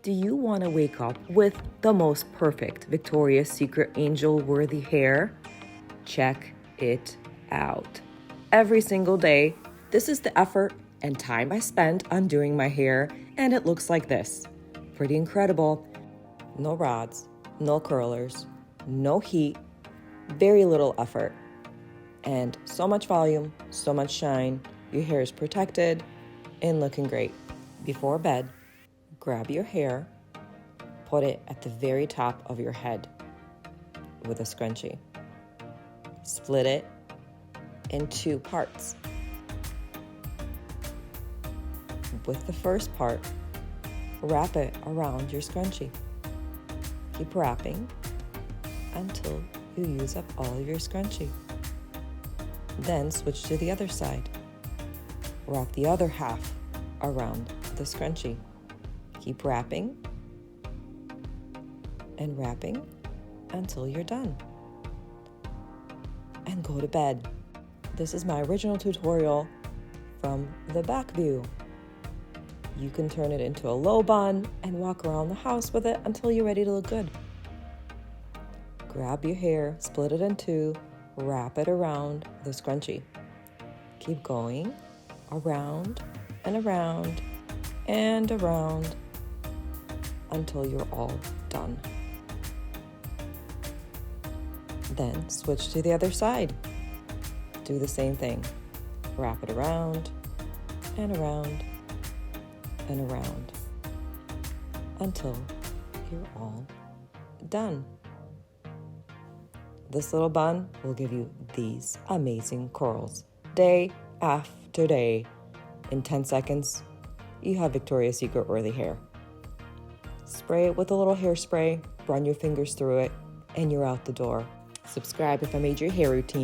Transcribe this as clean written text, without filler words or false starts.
Do you want to wake up with the most perfect Victoria's Secret angel-worthy hair? Check it out. Every single day, this is the effort and time I spend on doing my hair, and it looks like this. Pretty incredible. No rods, no curlers, no heat, very little effort, and so much volume, so much shine. Your hair is protected and looking great. Before bed, grab your hair, put it at the very top of your head with a scrunchie. Split it in two parts. With the first part, wrap it around your scrunchie. Keep wrapping until you use up all of your scrunchie. Then switch to the other side. Wrap the other half around the scrunchie. Keep wrapping and wrapping until you're done. And go to bed. This is my original tutorial from the back view. You can turn it into a low bun and walk around the house with it until you're ready to look good. Grab your hair, split it in two, wrap it around the scrunchie. Keep going around and around and around until you're all done. Then switch to the other side. Do the same thing. Wrap it around and around and around until you're all done. This little bun will give you these amazing curls day after day. In 10 seconds, you have Victoria's Secret worthy hair. Spray it with a little hairspray, run your fingers through it, and you're out the door. Subscribe if I made your hair routine